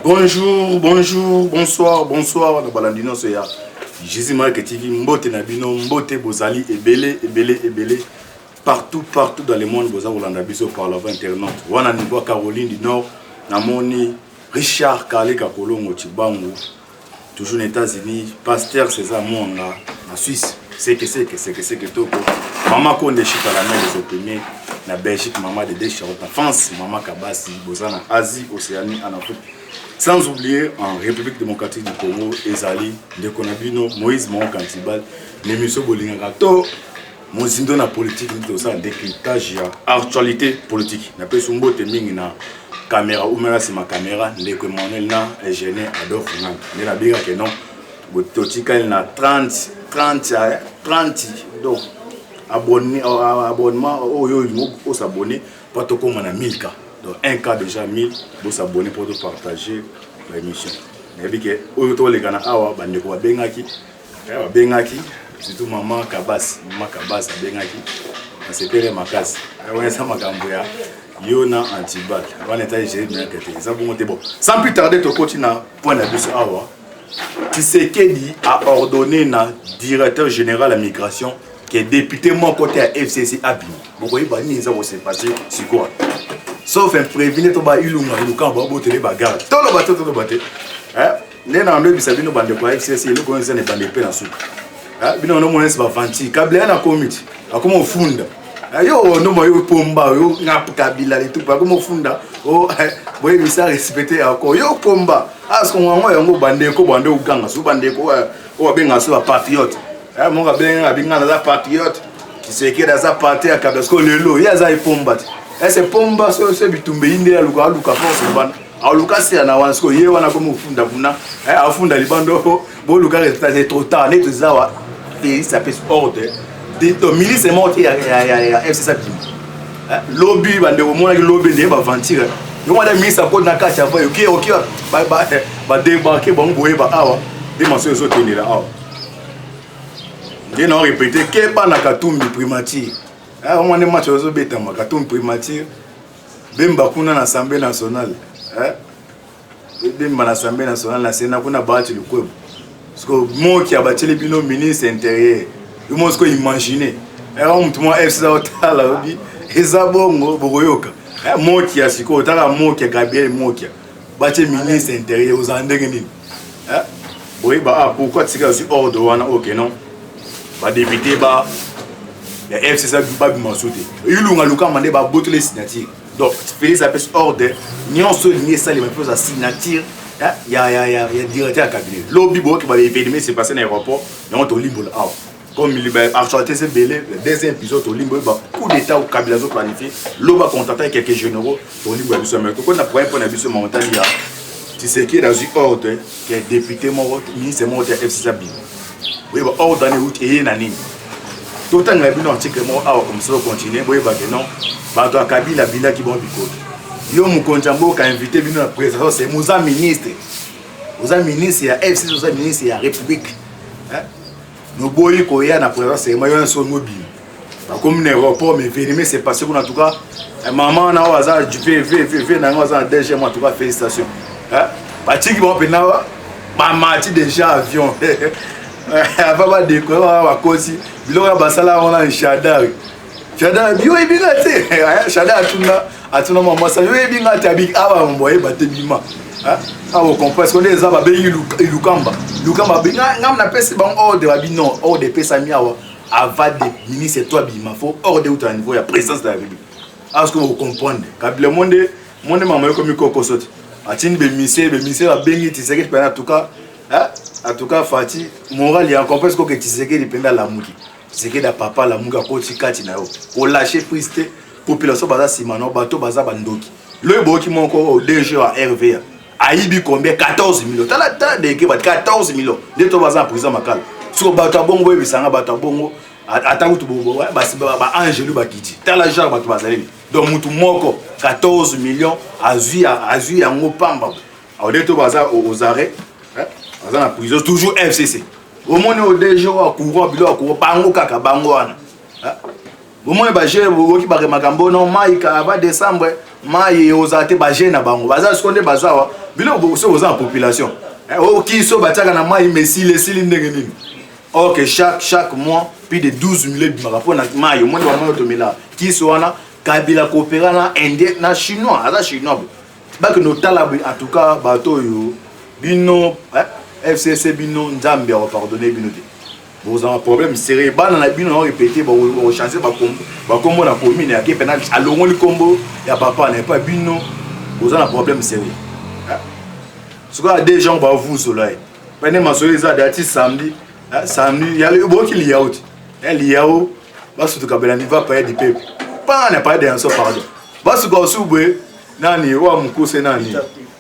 Bonjour, bonjour, bonsoir, bonsoir. Dans Balandino, c'est Jésus Marc TV, Mbote Nabino, Mbote Bozali, Ebele. Partout dans le monde, vous avez Biso par la voie internet. Wana niveau Caroline du Nord, Namoni, Richard Kale Kakolongo, Chibango, toujours aux États-Unis, Pasteur César Mwanga, en Suisse. C'est que tout. Maman Konde Chita la main des opprimés, na Belgique, maman de Descharot, en France, maman Kabasi, Bozana, Asie, Océanie, en Afrique. Sans oublier en République démocratique du Congo, Ezali, Ndekonabino, Moïse Mon Kantibal, Nemiso Bolingato, Mozindo na politique, nous avons un décryptage à actualité politique. Nous avons un peu de caméra, ou même si ma caméra, Ndeko Manuel na Eugénie Adolphe Nang. Nous avons dit que non, Bototika il a 30 donc abonnement, au s'abonner, pas tout comme on a 1000 cas. Donc un cas déjà 1000 pour s'abonner pour partager l'émission. Mais bien que les Ghana awa bandeko wa bengaki surtout maman Kabas bengaki na sepere makasi. On ça makambo ya yona antibac. On est géré bien que ça bon bon. Sans plus tarder to continue point de vue awa. Tshisekedi a ordonné na directeur général de la migration qui est député mon côté à FCC Abini. Vous voyez ba ni ça va se passer c'est quoi? Sauf un prévenu to ba ilunga luka ba botele ba garde to lo baté nena ndo bisabino bande kwa FCC le ko nzene bande pe na soupe bino no monesi ba vanti kabla na committee akoma ofunda yo no mo yo pomba yo ngap kabila le tout pas comme ofunda o boye bisa respecter ako yo pomba asko ngwango yango bande ko bande uganga su bande ko o benga su ba patriote mo ga benga binga na patriote kiseke da za parti ya kabla sko lelo ya za ipomba. C'est pomba c'est bitumbe inde ya luka force bana aluka c'est na wansko ye wana comme ufunda kuna afunda libando bo luka c'est trop tard net zawa et ça fait ordre de milice monte ya FC ça lobby bande ko mona lobby ne ba ventire yo wana misa ko na kacha fa OK ba débarquer bon boye ba awa de maso zo tenira awa dina répéter ke ba na katumbi primature. On est match aux bêtes, Makatum primature, Bemba Kuna à l'Assemblée nationale. Bemba l'Assemblée nationale, la Sénat qu'on a battu le club. Parce que moi qui a battu les binos ministres intérieurs, le monde qu'on imaginait. On me dit, FC Otala, et ça bon, Boroyoka. Moi qui a su que Otala, moi qui a Gabriel, moi qui a battu les ministres intérieurs aux Andéguenines. Oui, pourquoi tu as su ordre, ok, non? Député, il y a FC ça qui va bien sauter. Il y a les signatures. Donc, Félix appelle ordre. Ni on se ligne ça, les mêmes choses à signature. Il y a directeur à cabinet. Lobby qui va événement, c'est passé dans l'aéroport. Et on te limbo là. Comme il va acheter ces bélés, le deuxième épisode, au limbo, coup d'état au cabinet planifié. L'eau va contacter quelques généraux. Au limbo, il y a un peu de point de vue montagne. Tu sais qu'il y a un ordre qui est député, ministre de FC Sabine. Oui, ordre dans les routes et il tout le temps, il y a un article comme ça, continuer, non, bah, Kabila Bila qui va bicot. Yo, mon conjambo, qui a invité la présidence, c'est Moussa ministre. Moussa ministre, il y a FC, Moussa ministre, il y a République. Nous voyons qu'il y a la présidence, c'est un son mobile. Comme un aéroport, mais venez, c'est passé en tout cas. Maman, on a un du PV, un DG, en tout cas, félicitations. Bah, tu qui va pénal, maman, déjà avion. Avant de décorer à cause bilora basala on a un Shadar bio ebingate Shadar atuna maman ça yo ebingate abik aba mboye batebima on comprend parce qu'on est aba bengi lukamba benga ngam na pesi bon ordre babino ordre pesa miawa ava de ministre toi bima faut ordre au niveau ya présidence de la République est-ce que vous comprenez quand le monde maman yo comme kokosoti atini be ministère ba bengi tiseke en tout cas Fati moral il y a encore parce que Tshisekedi dépend la mouki Tshisekedi da papa la mouka ko tikati na yo pour lâcher prise population baza simano bato baza bandoki le boki monko DG à RVA aibi combien 14 millions tala de ke 14 millions de to baza en prison makala sur bato bongo ebisanga bato bongo atangu to bongo ba angelu bakiti tala genre bato bazaleli donc mutu moko 14 millions azui yango pamba au de to baza aux arrêts dans la prison toujours FCC au moins au DG à courant bilo à courant bango kaka bango wana Au moins ba gère qui ba makambo non mai ka va décembre mai ozate ba gère na bango baza seconde bazawa bilo boso oza population o qui so bataka na mai messi les ndenge nini. OK chaque mois plus de 12 millions de rapport na mai au moins ba moto mila qui so wana kabila coopéra na indien na chinois aza chinois ba que no tala en tout cas bato yo bino FCC bino nzambe a pardonner bino te. Vous avez un problème sérieux. Bana na bino répéter on changer ba combo na commune ya ke penal alongo le combo ya papa n'est pas bino. Vous avez un problème sérieux. Ce que des gens ba vous soleil. Pendant ma soirée ça dati samedi il y a le bon qui li out. Il y a o ba surtout kabela ni va payer du peuple. Pas na pas de pardon. Ba su go subwe nani wa mukuse nani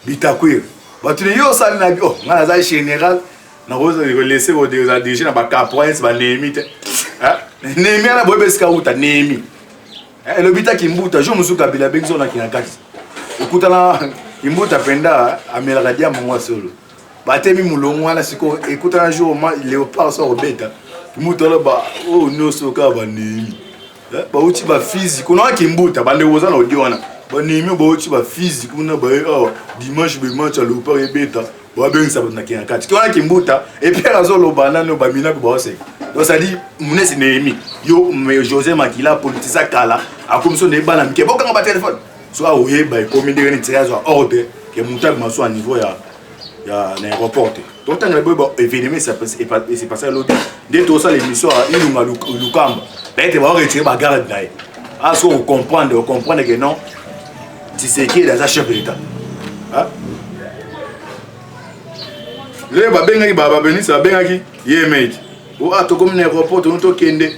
bitakwir. Ba tu yo sali na bio ngana za général. Na rose laisser au dirigé na ba capoise ba nemi te nemi na bobe ska uta nemi le bita kimbuta jo musu kabila benzo na kinakati ukuta na kimbuta penda amela radia mwa solo batemi mulongo ala siko ekuta na jo ma léopard so robeta kimbuta la ba o no soka ba nemi ba uti ba physique na kimbuta ba ndewoza na odiona ba nemi ba uti ba physique na ba dimanche be match à léopard et beta. Bon, bien ça va na kinakati. Qui on a kimbuta et puis azolo banano ba mina ba ose. Donc ça dit mune c'est Néhémie. Yo mais José Makila politisa kala a commission de bana mike boka ba téléphone. Soit oye ba commune de tirage ordre que mutak maso à niveau ya l'aéroport. Donc tant le événement ça c'est passé l'autre. Dès tout ça l'émission ilunga lukamba. Ben te va retirer ba garde là. Ah so comprendre que non. Tu sais qui est dans sa chef de l'état. Hein? Le babengaki baba benisi babengaki ye mate o ato comme na aéroport to kende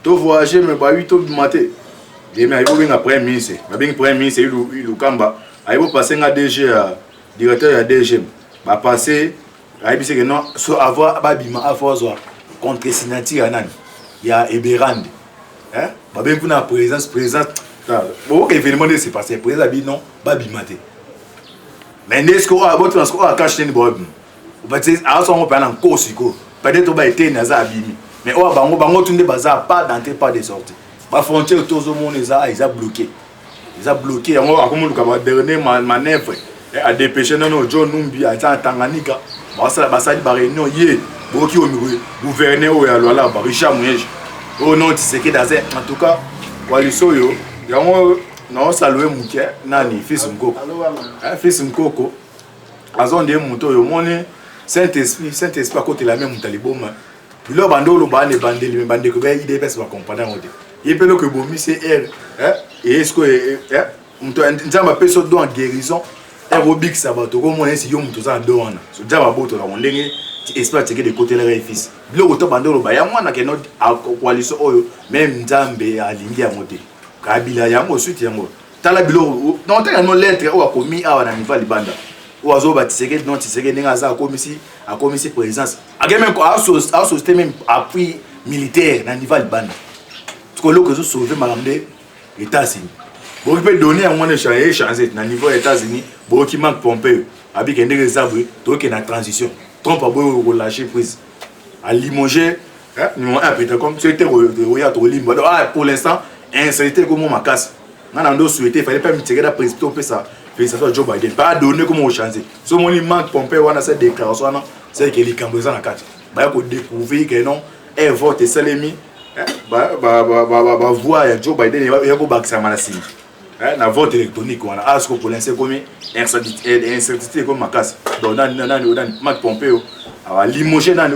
to voyager mais ba 8 du matin et mais il benga premier ministre babengi premier ministre il kamba aibo passer nga DG directeur ya DG ba passer aibise que non so avoir babima afozo contre signature nani ya Eberande hein babengi kuna présence bon événement de se passer président bi non babima te mais n'est-ce que o transport a caché ni bob. Alors on peut en cause peut-être on va être naza abimi mais on bango tunde baza pas d'entrée pas de sortie ba frontière tout le monde ils a bloqué on a comme le dernier manœuvre à dépêcher non John Numbi à Tanganyika basali ba réunion hier boki au gouverneur o ya Lola ba Richard Mouyeje au nom de ce qui dans en tout cas waliso yo yango non saluer muke nani fils Mkoko azon de muto yo moni Saint-Esprit à côté la même taliboma. Il a bandolo bande bandeli mais bande que ben il dépasse va comprendre on dit. Il peut que bomi c'est elle et est-ce que on nzamba peso do en guérison aérobic ça va to comme on est si yo muto za do wana. So nzamba boto la ndenge esprit que de côté les fils. Bilo to bandolo ba ya mwana ke no coalition oyo même nzambe alingi ya moté. Kabila yango suite yango. Tala bilo non tala no lettre o akomi awa na niva libanda. Oazo batiseke non tiseke ninga za a commissi présence a même a système même appui militaire na niveau Liban parce que l'autre sauver malamde États-Unis bon peut donner à moins de changer na niveau États-Unis bon qui manque Pompeo avec un des arbres donc na transition Trump a beau relâcher prise à limoger numéro 1 peut-être comme c'était royal limbo pour l'instant insécurité comme ma casse on a souhaité fallait pas me tirer la président ça. Félicitations à Joe Biden. Pas donner comment changer. Ce mon manque Pompeo on a cette déclaration c'est que les Cambodgiens na carte. Ba ko découvrir que non un vote Salemi voix ya Joe Biden ya ko bakisa manasi. Na vote électronique on a asko pour l'instant comme incertitude comme makasi. Donc nan Mark Pompeo a limogé nan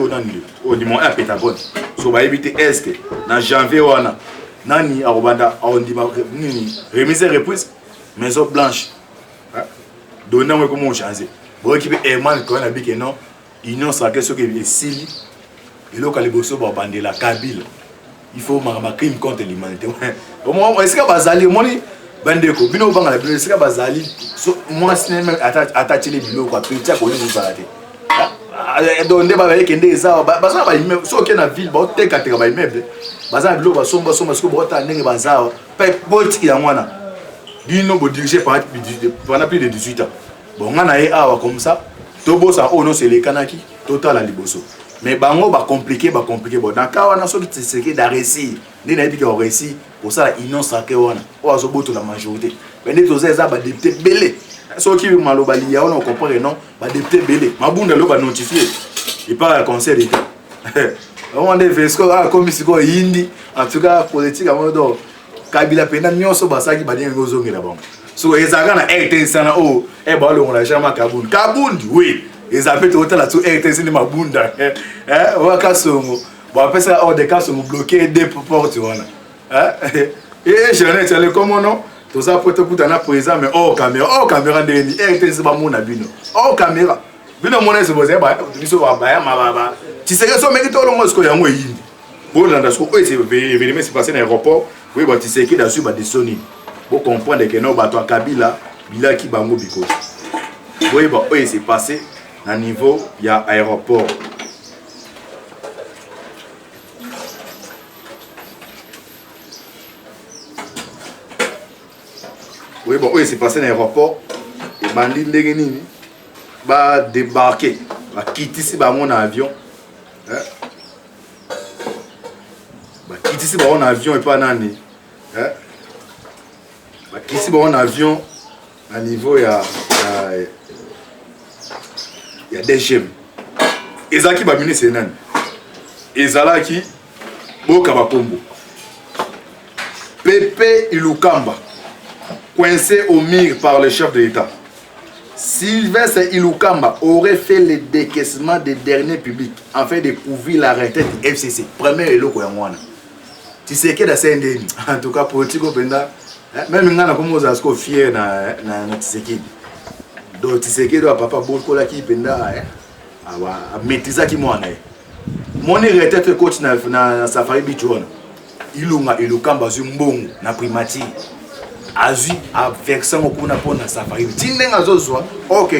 au dimanche à Pentagone. So ba éviter est que dans janvier wana nani a Rwanda on dit remise reprise Maison Blanche. Donnez-moi comment changer. Bon, qui est man quand on a dit que non, union sacrée ce qui est Sili, et là quand les bosseurs vont bander la Kabyle, il faut un crime contre l'humanité. Au moins, est-ce que Bazali, moi, bandeko, bino banga la bino, est-ce que Bazali, moi c'est même attaché les bilos quoi, petit à côté du balader. Donc on va avec des arbres, bazar va immeuble, soit qu'il y a une ville, bah t'es qu'à travailler immeuble, bazar bilo va sombre, parce que brota n'est bazar, pas politique y a moi na. Bino bo dirigé pendant plus de 18 ans. Bon, on a eu comme ça. Tobo ça, oh non, c'est les Kanaki, total à Liboso. mais bango ba compliqué bon dans cas wana so qui c'est que da récit ni na bi ko récit pour ça union sacrée wana o azo boto la majorité mais ni toza za ba député belé so qui maloba liya on comprend non ba député belé mabunda lo ba notifier il part à conseil d'état on est vesco comme si ko yindi en tout cas politique à modo kabila pena nyonso basaki ba dengo zongela bango so ezaka na RTC sana o e ba lo ngona chama kabundi oui ezapete otala tu RTC ni mabunda waka songo bon après ça hors de cas sont bloqués des portes wana et je n'ai pas le comment non tout ça pour te pour na présent mais hors caméra ndeni RTC ba mona bino hors caméra bino mona se boze ba biso ba ba tu sais que so meki to longo sko yango yindi bon là ce que c'est événement s'est passé dans l'aéroport oui bah tu sais que là-dessus ba desoni pour comprendre que non bato Kabila bila ki bango biko oui bah oui c'est passé à niveau il y a aéroport oui bon oui c'est passé dans l'aéroport et bandi ndenge nini ba débarquer ba quitter si ba mon avion ba quitter si ba mon avion et pas nani ba quitter si ba mon avion à niveau il y a des gemmes ezaki ba mini senan ezalaki boka ba kombo Pepe Ilukamba coincé au mur par le chef de l'État. Sylvestre Ilukamba aurait fait le décaissement des derniers publics afin de couvrir la retraite du FCC. Premier eloko ya mwana. Tu sais que dans CND, en tout cas politique au Penda, même ngana comme aux asko fier na Tshisekedi. Donc Tshisekedi doit papa beaucoup là qui Penda awa maîtriser qui mwana. Mon retraite coach na Safari Beach wana. Ilunga Ilukamba zumbongo na primature. Azu a versant au kuna pona Safari. Tindenga zozwa. OK,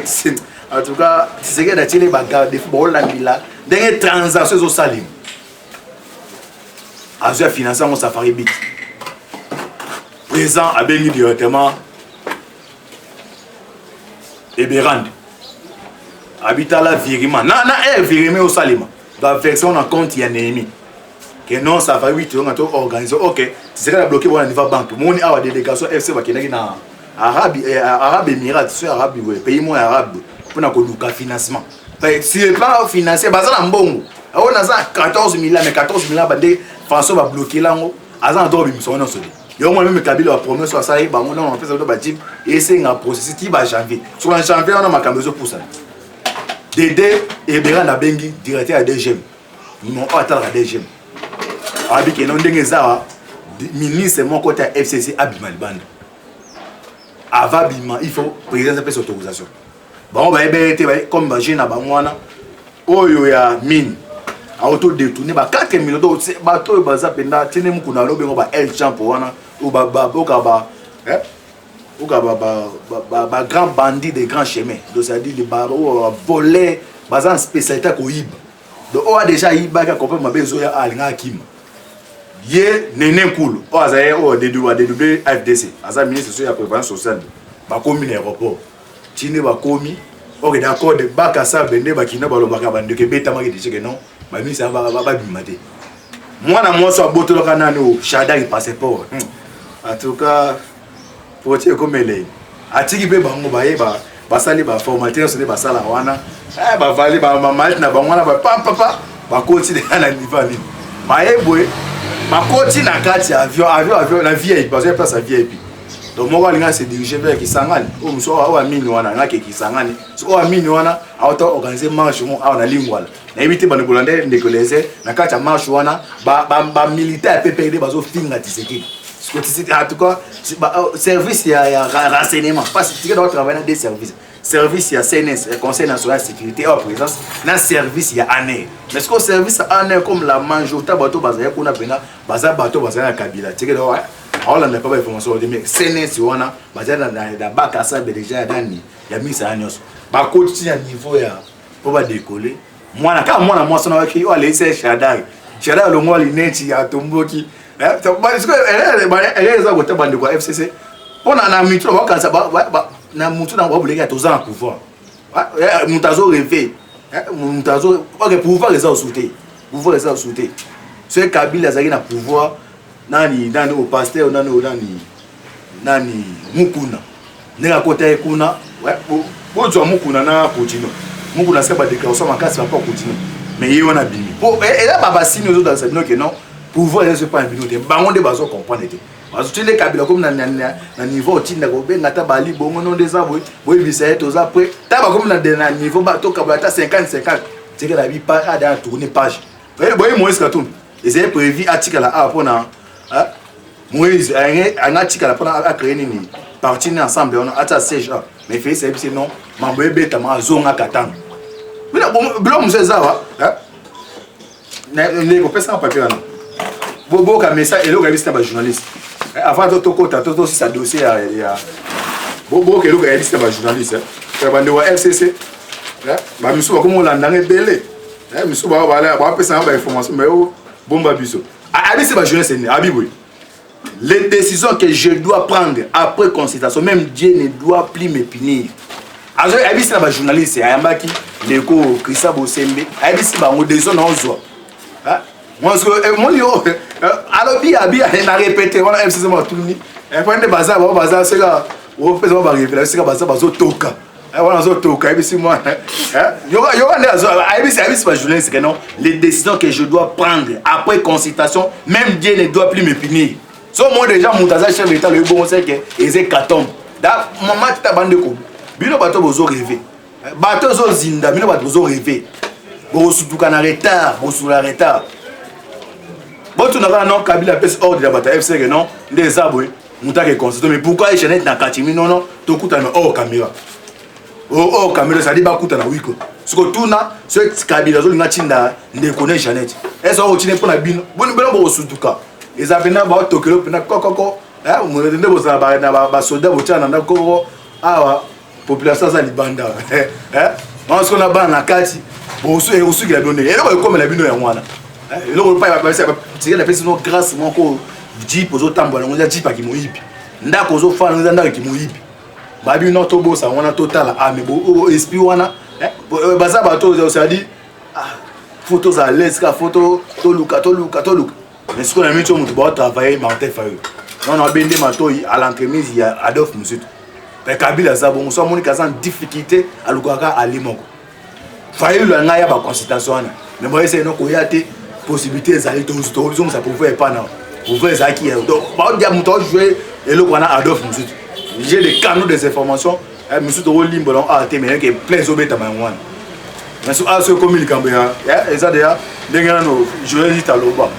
en tout cas, Tshisekedi da télé bagarre de football la mila. Dernière transaction zo salim. Azu a financé mon Safari Beach. Présent a béni directement Eberand. Habita la virement. Na virement au Salima. Dans version en compte il y a Némi. Que non ça va 8 on a tout organisé. OK, c'est ça bloqué pour niveau banque. Mon a délégation FC va kena na Arabe Émirats, sur Arabe pays moins arabe pour na koluka financement. Si le plan financier basa na mbongo. On a ça 14 milliards mais 14 milliards bandé François va bloquer là ngo. Azan do bimso na soli. Yo moi même Kabila promesse ça ça ba on fait ça ba type et c'est un processus qui va janvier. Sur en janvier on a makambezo pour ça. Dédé et Béran na bengi directeur à DGM. Ils n'ont pas attendre à DGM. Abi ke non ndenge zawa ministre mon côté FCC Abimal Band. Ava bima il faut président faire autorisation. Bon ba ebete ba comme ba jeune ba mwana oyo ya mine auto détourner ba 4 millions d'euros ba to ba za penda tene mu kuna lobe ngo ba El Champ wana ou ba ba grand bandit des grands chemins. Donc ça dit les barreaux voler bazan spécialité ko yib. Donc on a déjà yiba ka comprendre ma bezo ya alinga kim. Ye nene cool o azaye o de FDC aza ministre sur la prévention sociale ba komi na aéroport tine ba komi OK d'accord de bakasa bende ba kina ba lobaka ba ndeke beta ma ke non ba ministre ba bimate mwana mwaso abotolo kana no shada il passeport en tout cas pour dire comme elle atiki be bango ba yeba basali ba formateur sur ba sala wana ba vali ba mal na ba mwana ba papa ba continue na niveau ni ba yebwe ma côté na kati avion la VIP parce que place à VIP donc moi on se diriger vers Kisangani o mso wa mini wana ngake Kisangani so wa mini wana auto organiser marche mo na lingwala na éviter bana bolande ndekoleze na kati ya marche wana ba militaire PPD bazo finga Tshisekedi ce que Tshisekedi en tout cas service ya renseignement parce que Tshisekedi doit travailler dans des service il y a CNS, Conseil national de sécurité en présence, dans service il y a ANER. Mais ce qu'on service ANER comme la majorité bateau bazaya qu'on a pena, bazar bateau bazaya Kabila. Tu sais que on n'a pas d'information mais CNS wana bazaya dans bakasa déjà dani, il y a mis ça anyos. Ba coach à niveau ya pour ba décoller. Moi na quand moi son avec yo aller c'est Shadai. Shadai le moi l'ineti ya tomboki. Parce que elle est ça côté bande quoi FCC. On a mis trop quand ça na mutu na wabuleka toza na pouvoir mutazo rêver pouvoir les a sauté. Pouvoir les a sauté. Ce Kabila a un pouvoir, nani au pasteur, nani Mukuna. N'est côté Kuna, ouais, bon, tu as Mukuna na continue. Mukuna c'est pas déclaration, ma casse va pas continuer. Mais il y a un bimi. Et là, Baba signe aux autres dans cette que non, pouvoir les pas un bimi. Bangon de bazo comprendre. Parce que tu les Kabila comme dans niveau au Tina Gobe, Nata Bali, bon, non des arbres, oui, visite aux après. T'as pas comme dans niveau bateau Kabila 50-50. C'est que la vie pas à tourner page. Vous voyez, Moïse Katoum. Et c'est prévu article à pour Moïse, un article à créer une partie ensemble, on a à 16 ans. Mais fait c'est non, ma bébé t'a ma zone à Katang. Mais là, bon, monsieur Zawa, les copains sans papier. Bobo comme ça, et le c'est un journaliste. Avant de tout aussi sa dossier à Bobo, que le gars c'est un journaliste. Il va devoir FCC. Bah, monsieur, comment on l'a donné belé. Monsieur, bah, voilà, bah, après ça, information, mais oh, bon, bah, biso. Abi, c'est ma jeunesse, Abi, oui. Les décisions que je dois prendre après consultation, même Dieu ne doit plus me punir. Alors, Abi, c'est un journaliste, Ayambaki, Leko, Christa Bosembe, Abi, c'est un décision dans le zoo. Moi, alors, Abi, a répété, on a FCC, on a tout mis. Et puis, on a bazar, c'est là, on fait ça, on va arriver, c'est là, bazar, toka. Les décisions que je dois prendre après consultation, même Dieu ne doit plus me punir. So moi déjà Moutaza chef d'État le bon c'est que c'est carton. Da maman ta bande ko. Bino bato bozo rêver. Bato zo zinda, bino bato bozo rêver. Bo sutuka na retard, bo sur la retard. Bon tu n'as pas non Kabila pèse ordre de la bataille FC non des arbres. Moutaka consultation mais pourquoi Jeannette na Katimi non to kuta na hors caméra. Oh caméra ça dit ba kuta na wiko. Ce que tout na ce Kabila zo linga chinda ndeko ne Jeannette. Est-ce on tine pour na bino. Bon bo sutuka. Les avenants vont toquer le pena coco. Hein, on me demande aux soldats au Tchad, ah, population ça libanda. Hein, on se connaît pas na kati. Bon, aussi qui a donné. Et là, comme la bino ya mwana. Et là, on pas va passer. C'est la personne grâce mon ko jeep aux autres tambola. On a jeep qui moyibi. Ndako zo fa on ndako qui moyibi. Babi no to bossa, on a total ah mais bo esprit wana. Baza bato ça dit ah photos à l'aise, photo to luka. Mais ce qu'on a mis sur mon travail, Martin Fayou. On a bien des matouilles à l'entremise, il y a Adolphe Moussut. Mais Kabila Zabo, on s'est mis en difficulté à l'Ougaga à Limon. Fayou, il y a une consultation. Mais moi, c'est une possibilité d'aller dans le zoo, ça pouvait pas. Vous pouvez aller qui est. Donc, je vais jouer et le Ghana Adolphe Moussut. J'ai des canaux des informations. Moussut au limbo, mais il y a plein de bêtes à moi. Mais ce communiqué, et ça déjà, je vais dire à l'Oba.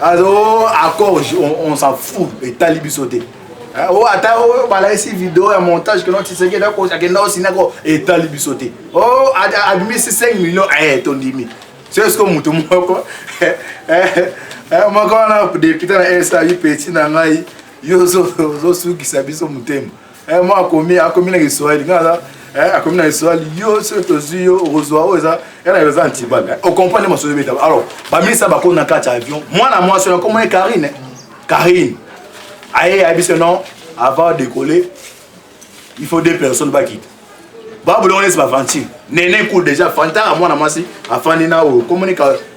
Alors, accord, on s'en fout, et talibi sauté. Oh, attends, voilà ici vidéo, un montage que l'on tisse, et talibi sauté. Oh, admis 5 millions, ton dimi. C'est ce que nous avons fait. Moi, quand on a député dans la SAI, petit, dans la yo, qui s'habille sur mon thème. Moi, commis la histoire, comme dans l'histoire, yo, c'est yo, rosoir, ça, il y a des antiballes. On comprend les morceaux de métal. Alors, parmi ça, on a un avion. Moi, c'est comment Karine. Karine. Aïe, non, avant de décoller, il faut 2 personnes qui quittent. Babylon, c'est pas fanti. Néné coule déjà, Fanta, à moi, à Fanina, comment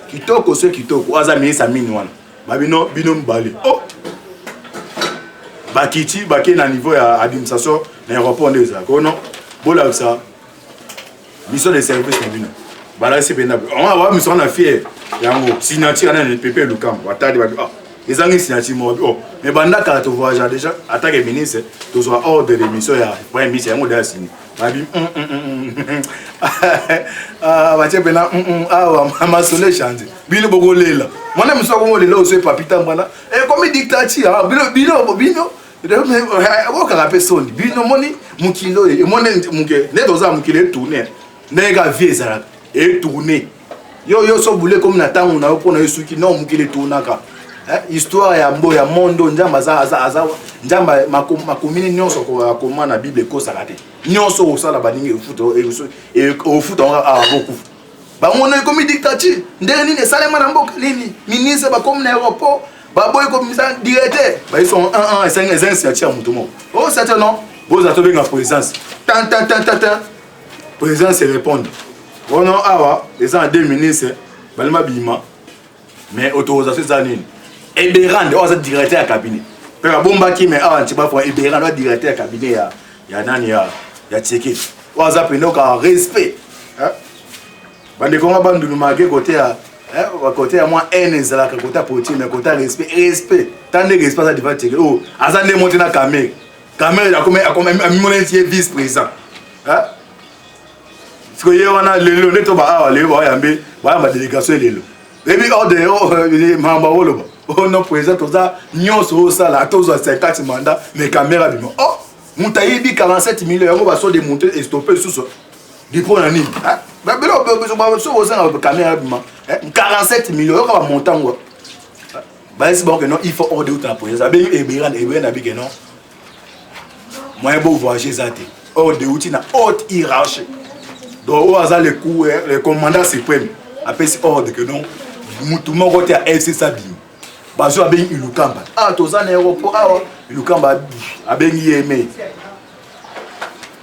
qui toque, ceux qui toquent, aux amis, ça mine. Babino, binom balé. Oh! Bakiti, Baké, à niveau d'administration, l'aéroport des accords, non? Voilà ça. Mission de service tribunal. Voilà c'est bien. On va voir mission na fier. Yango signature na le PP Lukam. Watadi ba ah. Les années signature mo. Oh, mais banda ka to voyage déjà attaque ministre to soit ordre de mission ya. Premier ministre yango da signé. Ba bi ah ba che bena ah ma sole chante. Bino bogo lela. Mona mission ko lela o se papita mbana. Comme dictature ah bino woka personne bino moni mukilo e moni muke ne doza mukile tourner nega viezara et tourner yo so boule comme na tangu na pona yesuki non mukile tournaka histoire ya mbo ya mondo njamba za njamba makomini nyonso ko koma na bible ko salate nyonso osala baningi ofuto e ofuto a beaucoup ba mona comme dictature ndeni ne salema na mboka nini ministre ba comme na aéroport Baboy comme ça directeur, ils sont 1 et 5 et 5 à Moutomo. Oh, c'est non. Vous avez la présence. Présence et répondre. On a awa, les en 2 ministres, balma bima, mais autorisation ça nini. Et Béran, on a directeur à cabinet. Père Bomba qui mais awa, tu vas faire Béran, on a directeur à cabinet ya nani ya tcheke. On a appelé donc respect. Bande konga bandu numage côté à côté à moi haine zala côté politique mais côté respect. Tant de respect ça devant tcheke. Oh, azande monter na caméra. Caméra a comme un vice-président. Parce que on a le neto ba le ba yambe ba délégation lelo et puis ordre mamba wolo on non président ça nyonso ça là tous 50 mandats mais caméra bima oh mutayibi 47 millions on va so démonter et stopper sous ça du point en ligne ba belo ba so ça caméra bima 47 millions on va monter ngwa ba c'est bon que non il faut ordre ou ta président ben e bien na bi que non moi beau voyager ça té ordre outil na haute hiérarchie. Donc, on a les coups, le commandant suprême, après c'est ordre que non, tout le monde a FC Sabine. Parce que bien Ilukamba. Ah, tous les aéroports, Ilukamba a bien aimé.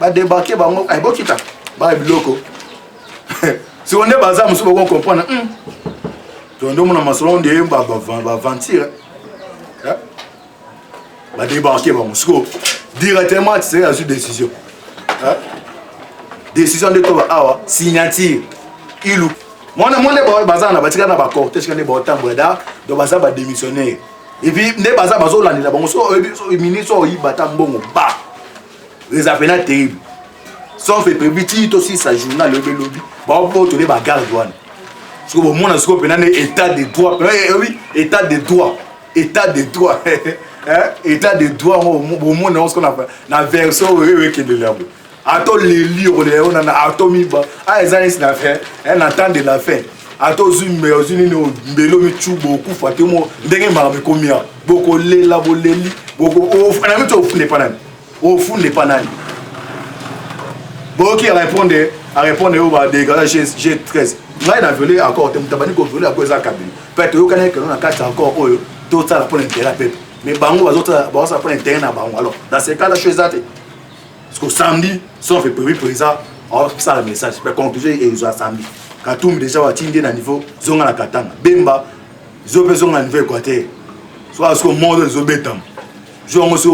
Bah débarquer, bah on a beaucoup de temps. Bah bloco. Si on est basé, on va comprendre. Tu as un homme dans ma salon de va ventir. Bah débarquer, bah on se directement, c'est la décision. Décision de toi signature ilu moi ne baza na batika na ba cortège quand ne ba tamboda do baza ba démissionnaire et puis ne baza bazo landela bango so ministre o yibata mbongo ba les appels terrible sont fait prévu tout aussi sa journal le lobby ba on to les ba garde douane parce que bon mon scope na état de droit oui état de droit état de droit état de droit au monde on ce qu'on appelle la version qui de l'herbe. Ato les livres, on a atomiba. Ah, les années n'a fait, elle attend de la fin. Ato zoom, mais aux unis, mbelo mi chou beaucoup, fatimo, dengue marame combien. Beaucoup les labo les li, beaucoup au fond, on a mis au fond des pananes. Au fond des pananes. Beaucoup qui répondre au dégâts G13. Là, il a violé encore, tu as dit qu'on violé à cause de la cabine. Peut-être que l'on a caché encore, d'autres ça pour l'intérêt. Mais bango, les autres, ça pour l'intérêt. Alors, dans ces cas-là, je suis à parce que samedi, si on fait président, on fait ça le message. La conclusion est que samedi. Quand tout déjà va atteindre un niveau, zonga la katanga. Bemba, zobe zonga niveau équateur. Soit ce que le monde est obétant. Je vais vous dire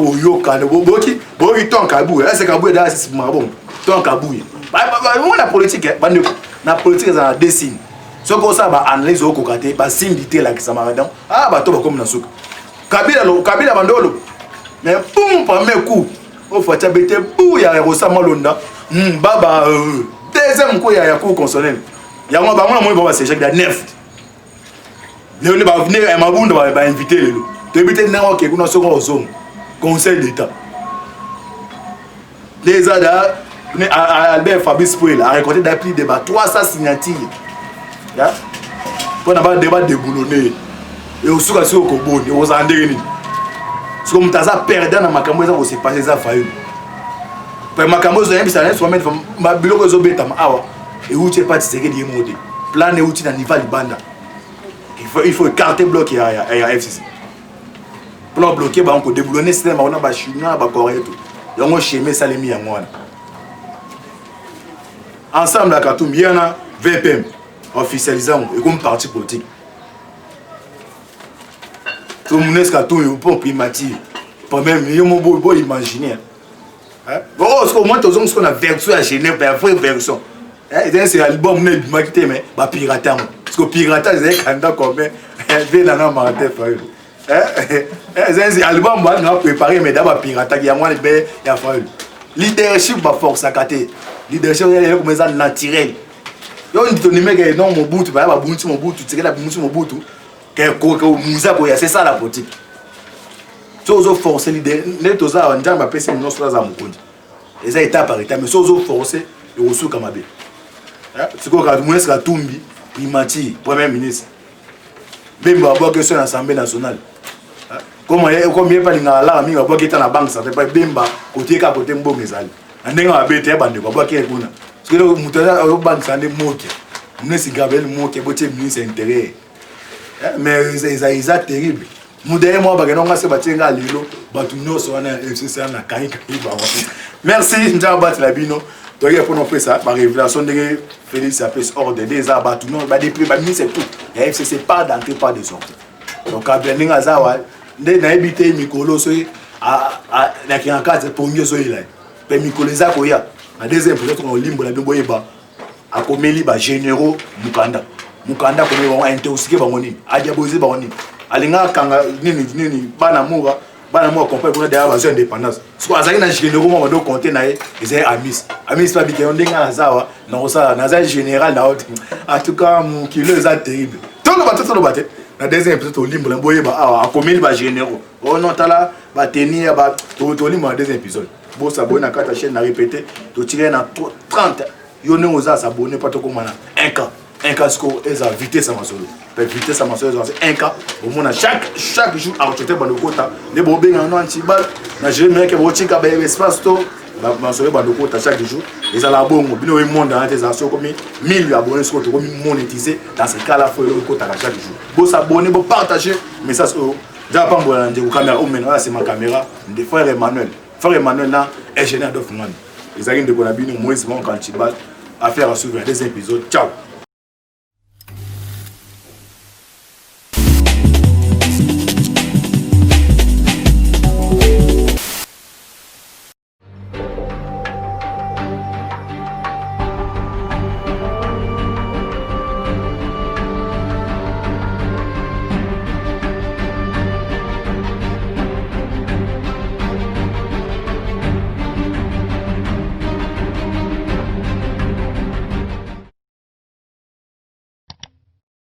que vous avez ton kabou. C'est kabou d'ailleurs, c'est bon. Ton kabou. La politique, la politique, ça dessine. Ce qu'on ça va analyser au côté, va syndiquer la qui s'amarre. Ah, bah, toi, comme dans ce cas. Kabila bandolo. Mais boum, par mes coups. On fait bêter pour y a Rosa Malonda. Baba deuxième coup il y a cour constitutionnel. Il y a moi c'est Jacques de neuf. Le va venir et ma bande va inviter le. Tu inviter na OK kuna second zone. Conseil d'état. Les ada Albert Fabrice Pouel a récolté d'appli débat 300 signatures. Ya. Pour na ba débat de boulonné. Et au suka sur Koboni, aux Andérini. Parce que mutaza perdant na makambo za se passer ça faille. Pour makambo zo yebisa na somet ma biloko zo beta ma awa et outi pas tseke di mode. Plan et outi na niveau libanda. Il faut écarter bloquer ya FCC. Plan bloquer ba on ko déboulonner système ba on ba chinois ba coréen tout. Yango chemin salemi ya mwana. Ensemble la Katoum yana VPM officialisant et comme parti politique. Tout le monde est tout pour primature. Pas même, il y a mon beau imaginaire. Bon, au moins, tout ce qu'on a version à Genève, la vraie version. C'est l'album qui m'a quitté, mais pas piratage. Parce que piratage, c'est un candidat comme vient dans la marité. C'est l'album qui a préparé, mais d'abord piratage, il y a moins de belles, il y a fallu. Leadership, va force à côté. Leadership, il y a comme ça naturel. Il y a un numéro qui est non, mon bout, tu vas mon bout, tu sais la bout, mon bout. C'est ça la politique. Si vous forcez l'idée, les tous ça, on va passer une autre chose. Et ça étape par étape, mais si vous forcez, vous avez comme abé. C'est quoi quand vous êtes à Tumbi, Primati, Premier ministre. Même à avoir question l'Assemblée nationale. Comme il y a pas de là, il y a pas de la banque, ça fait pas Bemba, côté qu'à côté de Mbomezali. On est à bête, on va pas qu'il y ait une. Parce que le Moutala, la banque, ça n'est moqué. On est si Gabriel moqué, le ministre intérieur. Mais c'est terrible. Merci, Ndjabat Labino. Donc, il y a ça, ma révélation de Félix Apes hors de des arbres, tout le monde, des prix, c'est tout. Il y a FCC pas d'entrée, pas de sortie. Donc, à Benin, à Zawa, dès que habité Mikolo, à la case pour mieux soyez là. Mais Mikolo, ça, il y a un deuxième peut-être qu'on limbe la double éba. À Komeli, généraux, Mukanda. Mukanda, comme on a intoxiqué, à diaboliser, à l'enga, quand ni Banamoura. Bana moi comprendre pour derrière la indépendance. Soit azali na généraux moi do compter na ils amis. Amis pas bité on denga na zawa na ça na général na en tout cas mon kilo est terrible. Tout le bateau na deuxième épisode au limbo boye ba a commune ba généraux. Oh non tala ba tenir ba to limbo na deuxième épisode. Bon s'abonner na carte chaîne na répéter to tirer na 30 yo ne oza s'abonner pas to comme un casque est à vitesse à ma solo. Vitesse à ma solo c'est un cas au monde chaque jour à côté de Bandokota les bobés en antibal na je me que botika ba espace to ma solo Bandokota chaque jour et ça la bongo bino e monde dans des actions comme 1000 abonnés sur comme monétiser dans ce cas là faut le côté chaque jour bon s'abonner bon partager message déjà pas bon de caméra ou maintenant c'est ma caméra de frère Emmanuel là ingénieur de Fumane ils arrivent de Konabino moins bon quand tu bats affaire à suivre des épisodes ciao.